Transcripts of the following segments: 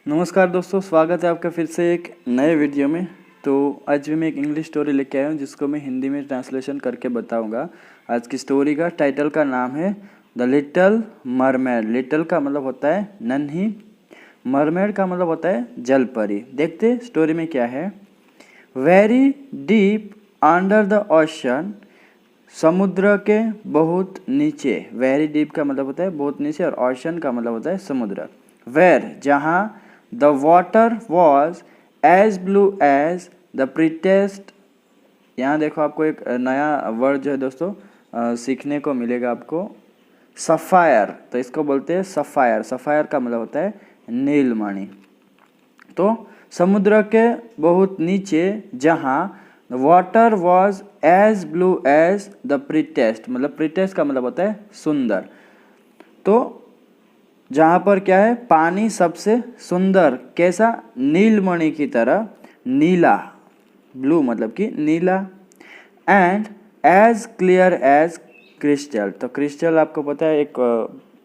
नमस्कार दोस्तों, स्वागत है आपका फिर से एक नए वीडियो में। तो आज भी मैं एक इंग्लिश स्टोरी लेके आया हूँ जिसको मैं हिंदी में ट्रांसलेशन करके बताऊँगा। आज की स्टोरी का टाइटल का नाम है द लिटिल मरमेड। लिटिल का मतलब होता है नन्ही, मरमेड का मतलब होता है जल परी। देखते स्टोरी में क्या है। Very deep under the ocean, समुद्र के बहुत नीचे। वेरी डीप का मतलब होता है बहुत नीचे और ओशन का मतलब होता है समुद्र। वेर जहाँ the water was as blue as the prettiest. यहाँ देखो आपको एक नया वर्ड जो है दोस्तों सीखने को मिलेगा आपको, सफ़ायर। तो इसको बोलते हैं सफ़ायर। सफ़ायर का मतलब होता है नीलमणि। तो समुद्र के बहुत नीचे जहाँ water was as blue as the prettiest, मतलब प्रीटेस्ट का मतलब होता है सुंदर। तो जहाँ पर क्या है, पानी सबसे सुंदर, कैसा, नीलमणि की तरह, नीला, ब्लू मतलब कि नीला, and as clear as crystal. तो क्रिस्टल आपको पता है एक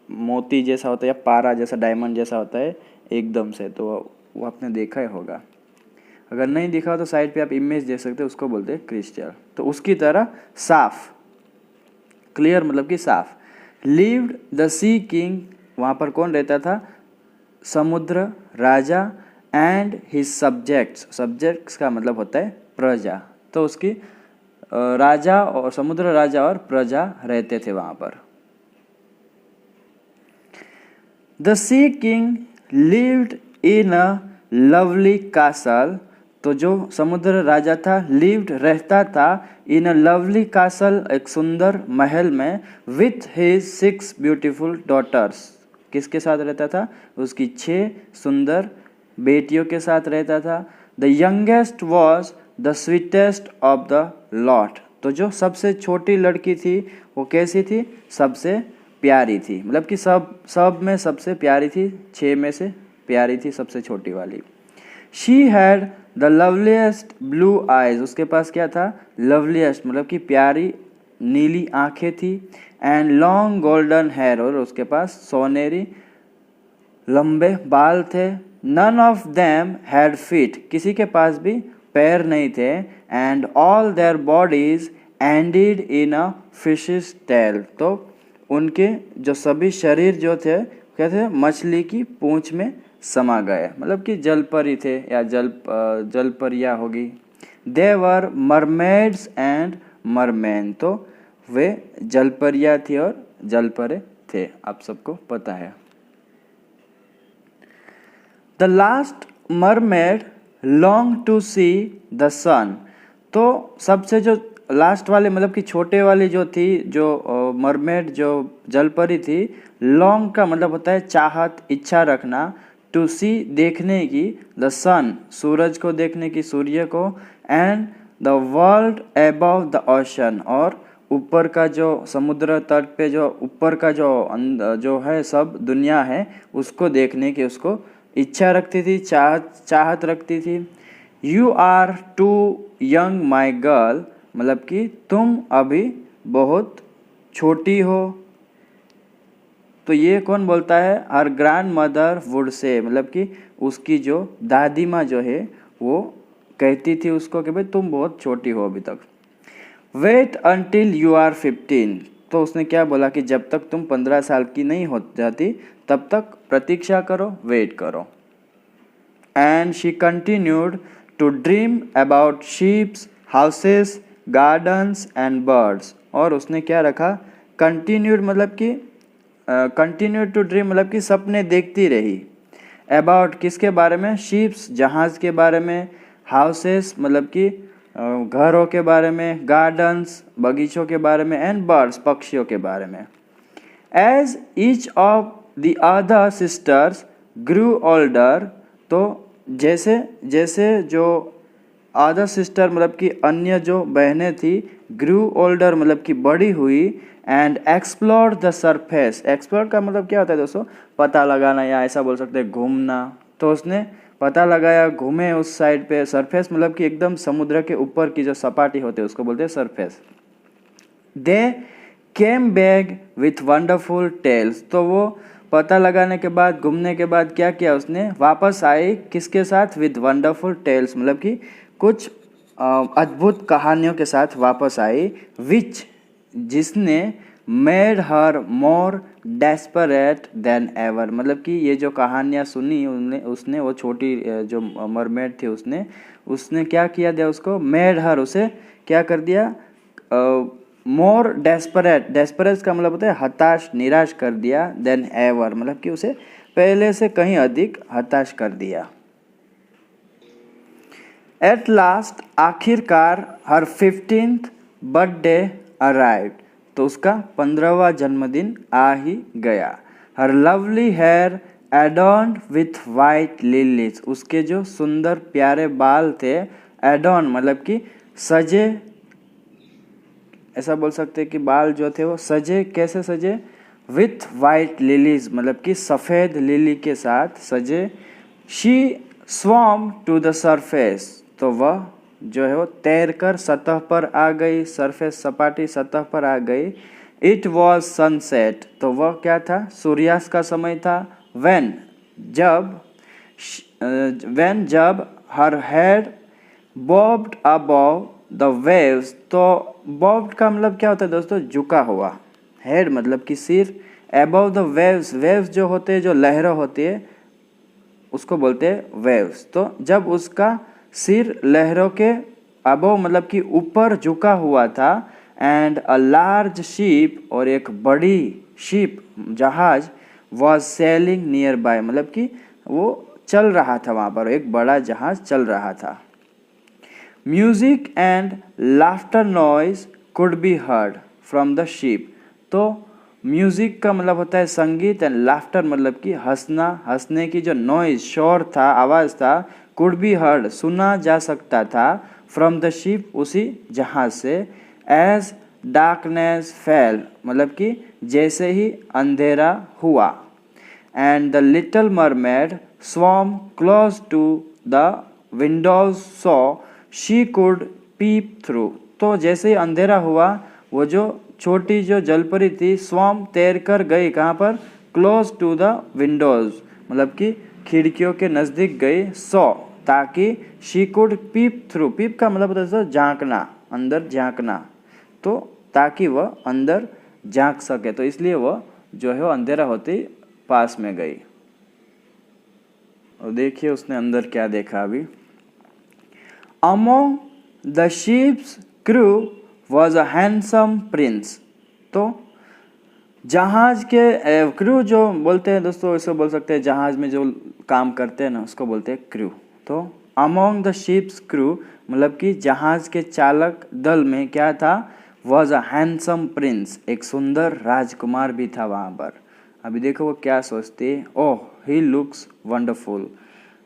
मोती जैसा होता है या पारा जैसा, डायमंड जैसा होता है एकदम से। तो वो आपने देखा ही होगा, अगर नहीं दिखा हो तो साइड पे आप इमेज देख सकते हैं, उसको बोलते हैं क्रिस्टल। तो उसकी तरह साफ, क्लियर मतलब कि साफ। लिव्ड द सी किंग, वहाँ पर कौन रहता था, समुद्र राजा, एंड हिज सब्जेक्ट्स। सब्जेक्ट्स का मतलब होता है प्रजा। तो उसकी राजा और समुद्र राजा और प्रजा रहते थे वहाँ पर। The sea king lived in a lovely castle. तो जो समुद्र राजा था, लिव्ड रहता था, इन अ लवली कासल एक सुंदर महल में, विथ हिज 6 ब्यूटीफुल डॉटर्स। किसके साथ रहता था, उसकी 6 सुंदर बेटियों के साथ रहता था। The youngest was the sweetest of the lot. तो जो सबसे छोटी लड़की थी वो कैसी थी, सबसे प्यारी थी, मतलब कि सब में सबसे प्यारी थी, 6 में से प्यारी थी सबसे छोटी वाली। She had the loveliest blue eyes. उसके पास क्या था, लवलीस्ट मतलब कि प्यारी नीली आंखें थी, एंड लॉन्ग गोल्डन हेयर, और उसके पास सोनेरी लंबे बाल थे। None of them had feet, किसी के पास भी पैर नहीं थे, and all their bodies ended in a fish's tail. तो उनके जो सभी शरीर जो थे क्या थे, मछली की पूंछ में समा गए, मतलब कि जलपरी थे या जलपरिया होगी। दे वर मरमेड्स एंड मरमैन। तो वे जलपरिया थी और जलपरे थे, आप सबको पता है। The last mermaid long to see the sun. तो सबसे जो लास्ट वाले मतलब कि छोटे वाली जो थी, जो मरमेड जो जलपरी थी, लॉन्ग का मतलब होता है चाहत, इच्छा रखना, टू सी देखने की, द सन सूरज को देखने की, सूर्य को, and the world above the ocean, और ऊपर का जो समुद्र तट पे जो ऊपर का जो है सब दुनिया है उसको देखने की उसको इच्छा रखती थी, चाहत रखती थी। You are too young my girl, मतलब कि तुम अभी बहुत छोटी हो। तो ये कौन बोलता है, हर ग्रैंड मदर वुड से, मतलब कि उसकी जो दादी माँ जो है वो कहती थी उसको कि भाई तुम बहुत छोटी हो अभी तक। Wait until you are 15। तो उसने क्या बोला कि जब तक तुम 15 साल की नहीं हो जाती तब तक प्रतीक्षा करो, वेट करो। And she continued to dream about ships, houses, gardens and birds. और उसने क्या रखा, कंटिन्यूड मतलब कि कंटिन्यूड टू ड्रीम मतलब कि सपने देखती रही। अबाउट किसके बारे में, शिप्स जहाज़ के बारे में, हाउसेस मतलब कि घरों के बारे में, गार्डन्स बगीचों के बारे में, एंड बर्ड्स पक्षियों के बारे में। As each of the other sisters grew older. तो जैसे जैसे जो अदर सिस्टर मतलब कि अन्य जो बहनें थी, ग्रू ओल्डर मतलब कि बड़ी हुई, and explore the surface. Explore का मतलब क्या होता है दोस्तों, पता लगाना, या ऐसा बोल सकते हैं घूमना। तो उसने पता लगाया, घूमे उस साइड पे। सरफेस मतलब कि एकदम समुद्र के ऊपर की जो सपाटी होती है उसको बोलते हैं surface. They came back with wonderful tales. तो वो पता लगाने के बाद, घूमने के बाद क्या किया उसने, वापस आई किसके साथ, विद वंडरफुल टेल्स, मतलब कि कुछ अद्भुत कहानियों के साथ वापस आई, विच जिसने मेड हर मोर डेस्परेट देन एवर, मतलब कि ये जो कहानियाँ सुनी उसने वो छोटी जो मरमेड थी उसने क्या किया दिया उसको, मेड हर, उसे क्या कर दिया, मोर डेस्परेट, डेस्परेट का मतलब होता है हताश, निराश कर दिया, देन एवर मतलब कि उसे पहले से कहीं अधिक हताश कर दिया। एट लास्ट, आखिरकार, हर 15th बर्थडे अराइव्ड, तो उसका 15वां जन्मदिन आ ही गया। Her lovely hair adorned with white lilies, उसके जो सुंदर प्यारे बाल थे, एडॉर्न मतलब कि सजे, ऐसा बोल सकते हैं कि बाल जो थे वो सजे, कैसे सजे, विथ वाइट लिलीज मतलब कि सफ़ेद लिली के साथ सजे। She swam to the surface, तो वह जो है वो तैर कर सतह पर आ गई, सरफेस सपाटी, सतह पर आ गई। इट वॉज सनसेट, तो वह क्या था, सूर्यास्त का समय था। व्हेन जब हर head barbed above the waves, तो बॉब्ड का मतलब क्या होता है दोस्तों, झुका हुआ, हेड मतलब कि सिर, अबव द वेव्स, वेव्स जो होते हैं, जो लहरें होती है उसको बोलते हैं वेव्स। तो जब उसका सिर लहरों के अबव मतलब कि ऊपर झुका हुआ था, एंड अ लार्ज शिप, और एक बड़ी शिप जहाज, वॉज सेलिंग नियर बाय, मतलब कि वो चल रहा था वहाँ पर, एक बड़ा जहाज चल रहा था। Music and laughter noise could be heard from the ship, तो म्यूजिक का मतलब होता है संगीत, एंड लाफ्टर मतलब कि हंसना, हंसने की जो नॉइज, शोर था, आवाज़ था, कुड बी हर्ड सुना जा सकता था, फ्रॉम द शिप उसी जहाज से। एज डार्कनेस फेल मतलब कि जैसे ही अंधेरा हुआ। And the little mermaid swam close to the windows so she could peep through, तो जैसे ही अंधेरा हुआ वो जो छोटी जो जलपरी थी, स्वॉम तैर कर गई कहाँ पर, क्लोज टू द विंडोज मतलब कि खिड़कियों के नज़दीक गई, सो ताकि, शी कुड पीप थ्रू, पीप का मतलब होता है झांकना, अंदर झांकना, तो ताकि वह अंदर झांक सके, तो इसलिए वह जो है वो अंधेरा होते पास में गई। और देखिए उसने अंदर क्या देखा अभी। Among the ships crew was a handsome Prince, तो जहाज के क्रू जो बोलते हैं दोस्तों, इसको बोल सकते हैं जहाज में जो काम करते हैं ना उसको बोलते हैं क्रू। तो अमोंग द शिप्स क्रू मतलब कि जहाज के चालक दल में क्या था, वॉज अ हैंडसम प्रिंस, एक सुंदर राजकुमार भी था वहाँ पर। अभी देखो वो क्या सोचती है, ओह ही लुक्स वंडरफुल,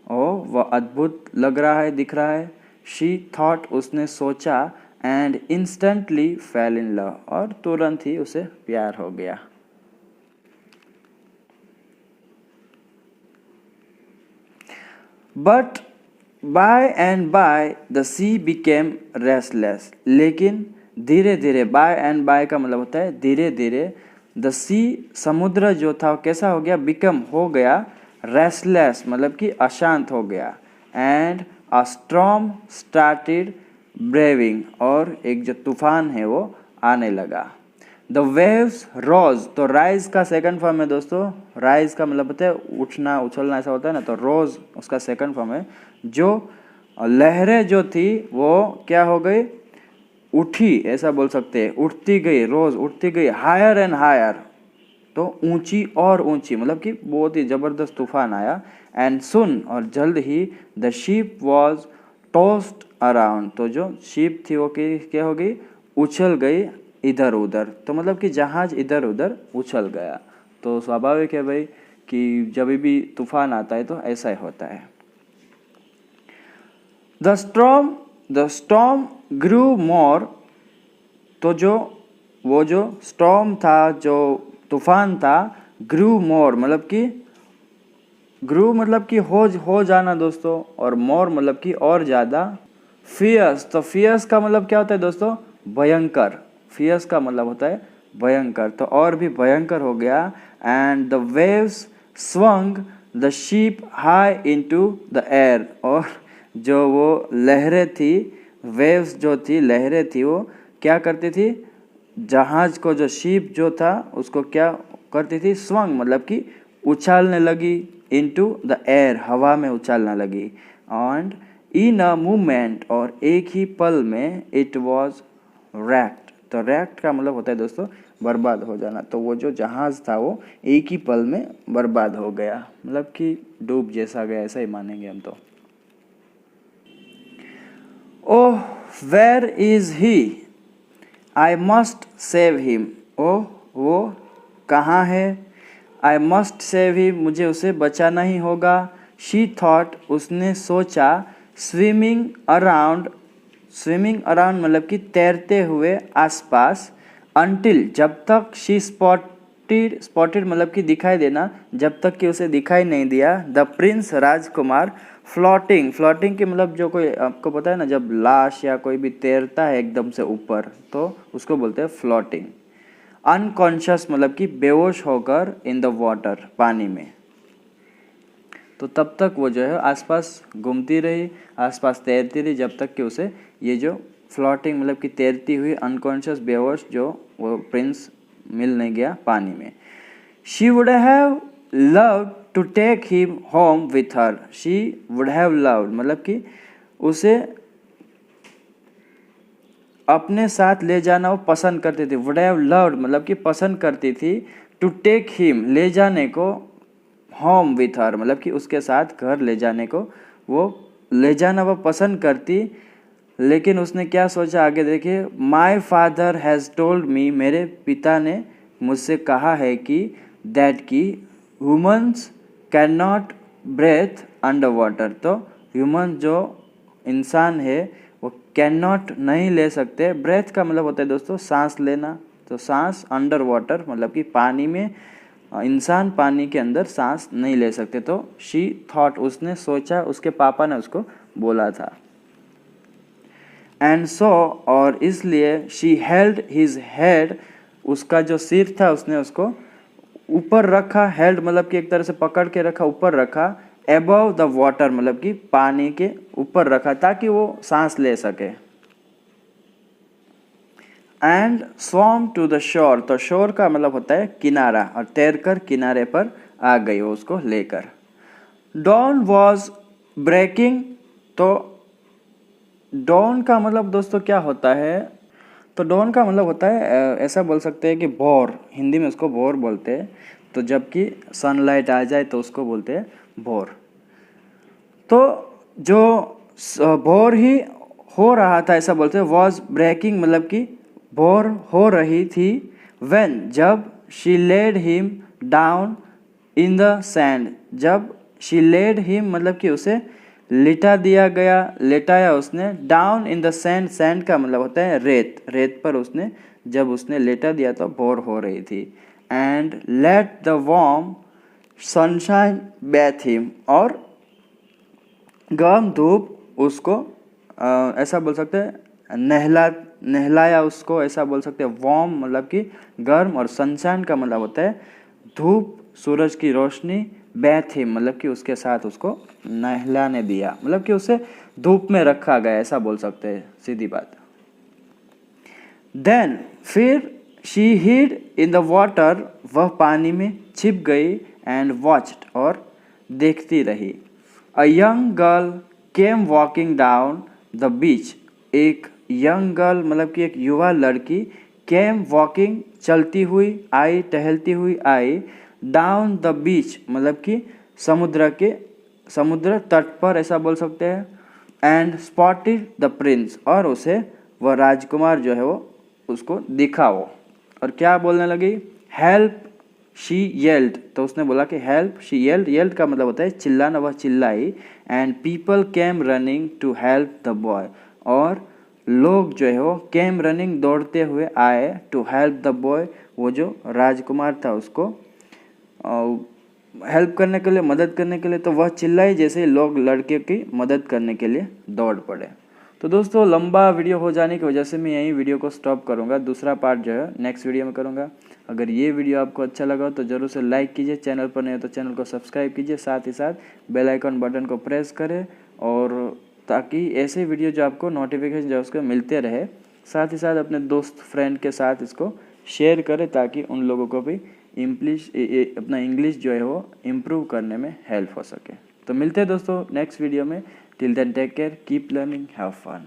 ओह वह अद्भुत लग रहा है, दिख रहा है। शी थॉट उसने सोचा, and instantly fail in love, और तुरंत ही उसे प्यार हो गया। But by and by the C became restless, लेकिन धीरे धीरे, बाय एंड बाय का मतलब होता है धीरे धीरे, द सी समुद्र जो था कैसा हो गया, बिकम हो गया, रेस्टलेस मतलब कि अशांत हो गया, and a storm started braving, और एक जो तूफान है वो आने लगा। द वेव्स रोज, तो राइज का सेकंड फॉर्म है दोस्तों, राइज का मतलब होता है उठना, उछलना, ऐसा होता है ना, तो रोज उसका सेकंड फॉर्म है। जो लहरें जो थी वो क्या हो गई, उठी, ऐसा बोल सकते हैं, उठती गई, रोज उठती गई, हायर एंड हायर, तो ऊंची और ऊंची, मतलब कि बहुत ही जबरदस्त तूफान आया। एंड सुन, और जल्द ही, the ship was tossed around, तो जो शिप थी वो क्या हो गई, उछल गई इधर उधर, तो मतलब कि जहाज इधर उधर उछल गया। तो स्वाभाविक है भाई कि जब भी तूफान आता है तो ऐसा ही होता है। द स्टॉर्म ग्रू मोर, तो वो जो स्टॉर्म था, जो तूफान था, ग्रू मोर मतलब कि, ग्रू मतलब कि हो जाना दोस्तों, और मोर मतलब कि और ज़्यादा। फियर्स, तो फियर्स का मतलब क्या होता है दोस्तों, भयंकर, फियर्स का मतलब होता है भयंकर, तो और भी भयंकर हो गया। And the waves swung the ship high into the air. और जो वो लहरें थी, वेव्स जो थी, लहरें थी, वो क्या करती थी, जहाज को, जो शिप जो था उसको क्या करती थी, स्वंग मतलब कि उछालने लगी, इनटू द एयर हवा में उछालने लगी। एंड इन अ मूवमेंट और एक ही पल में इट वॉज रैक्ट। तो रैक्ट का मतलब होता है दोस्तों बर्बाद हो जाना। तो वो जो जहाज था वो एक ही पल में बर्बाद हो गया, मतलब कि डूब जैसा गया, ऐसा ही मानेंगे हम तो। Oh where is he, I must save him. Oh वो कहाँ है, आई मस्ट सेव हिम, मुझे उसे बचाना ही होगा। शी थॉट, उसने सोचा। स्विमिंग अराउंड, स्विमिंग अराउंड मतलब कि तैरते हुए आसपास। अनटिल, जब तक। शी स्पॉटेड, स्पॉटेड मतलब कि दिखाई देना, जब तक कि उसे दिखाई नहीं दिया। The Prince, Rajkumar. Floating, floating के मतलब जो कोई आपको पता है ना, जब लाश या कोई भी तैरता है एकदम से ऊपर तो उसको बोलते हैं फ्लोटिंग। अनकॉन्शियस मतलब कि बेहोश होकर, इन द वाटर, पानी में। तो तब तक वो जो है आसपास घूमती रही, आसपास तैरती रही, जब तक कि उसे ये जो फ्लोटिंग मतलब कि तैरती हुई अनकॉन्शियस बेहोश जो वो प्रिंस मिल नहीं गया पानी में। She would have loved to take him home with her. She would have loved मतलब कि उसे अपने साथ ले जाना वो पसंद करती थी। वुड हैव लव्ड मतलब कि पसंद करती थी। टू टेक हिम, ले जाने को। होम विथ हर मतलब कि उसके साथ घर ले जाने को, वो ले जाना वो पसंद करती। लेकिन उसने क्या सोचा, आगे देखिए। My father has told me, मेरे पिता ने मुझसे कहा है कि दैट की humans can not breathe under water. तो ह्यूमन जो इंसान है वो कैन नॉट नहीं ले सकते। ब्रेथ का मतलब होता है दोस्तों सांस लेना। तो सांस अंडर वाटर मतलब कि पानी में, इंसान पानी के अंदर सांस नहीं ले सकते। तो शी थॉट, उसने सोचा, उसके पापा ने उसको बोला था। एंड सो, और इसलिए। शी हेल्ड हिज हेड, उसका जो सिर था उसने उसको ऊपर रखा। हेल्ड मतलब कि एक तरह से पकड़ के रखा, ऊपर रखा। एबव द वाटर मतलब कि पानी के ऊपर रखा ताकि वो सांस ले सके। एंड स्वम टू द शोर, तो शोर का मतलब होता है किनारा, और तैरकर किनारे पर आ गई वो उसको लेकर। डॉन वॉज ब्रेकिंग, तो डॉन का मतलब दोस्तों क्या होता है, तो डॉन का मतलब होता है ऐसा बोल सकते हैं कि भोर, हिंदी में उसको भोर बोलते हैं। तो जबकि सनलाइट आ जाए तो उसको बोलते हैं भोर। तो जो भोर ही हो रहा था ऐसा बोलते हैं। वॉज ब्रेकिंग मतलब कि भोर हो रही थी। व्हेन, जब। She laid him down in the sand, जब। शी लेड हिम मतलब कि उसे लिटा दिया गया, लेटाया उसने। Down in the sand, sand का मतलब होता है रेत, रेत पर उसने जब उसने लेटा दिया तो भोर हो रही थी। And let the warm sunshine bathe him, और गर्म धूप उसको ऐसा बोल सकते हैं नहलाया उसको, ऐसा बोल सकते हैं। वार्म मतलब कि गर्म, और सनशाइन का मतलब होता है धूप, सूरज की रोशनी। बैथ हिम मतलब कि उसके साथ उसको नहलाने दिया, मतलब कि उसे धूप में रखा गया, ऐसा बोल सकते हैं, सीधी बात। देन, फिर। She hid in the water, वह पानी में छिप गई। एंड वॉच्ड, और देखती रही। A young girl came walking down the beach, एक यंग गर्ल मतलब कि एक युवा लड़की। केम वॉकिंग चलती हुई, आई टहलती हुई आई। डाउन द बीच मतलब कि समुद्र तट पर, ऐसा बोल सकते हैं। एंड स्पॉटेड द प्रिंस, और उसे वह राजकुमार जो है वो उसको दिखा वो, और क्या बोलने लगी। हेल्प शी येल्ड, तो उसने बोला कि हेल्प शी येल्ड, येल्ड का मतलब होता है चिल्लाना, वह चिल्लाई। And people came running to help the boy, और लोग जो है वो केम रनिंग दौड़ते हुए आए। टू हेल्प द बॉय, वो जो राजकुमार था उसको हेल्प करने के लिए, मदद करने के लिए। तो वह चिल्लाई जैसे लोग लड़के की मदद करने के लिए दौड़ पड़े। तो दोस्तों लंबा वीडियो हो जाने की वजह से मैं यहीं वीडियो को स्टॉप करूँगा, दूसरा पार्ट जो है नेक्स्ट वीडियो में करूँगा। अगर ये वीडियो आपको अच्छा लगा तो ज़रूर से लाइक कीजिए, चैनल पर नहीं हो तो चैनल को सब्सक्राइब कीजिए, साथ ही साथ बेल आइकन बटन को प्रेस करें, और ताकि ऐसे वीडियो जो आपको नोटिफिकेशन जो उसको मिलते रहे। साथ ही साथ अपने दोस्त फ्रेंड के साथ इसको शेयर करें ताकि उन लोगों को भी अपना इंग्लिश जो है वो इम्प्रूव करने में हेल्प हो सके। तो मिलते हैं दोस्तों नेक्स्ट वीडियो में। Till then take care, keep learning, have fun.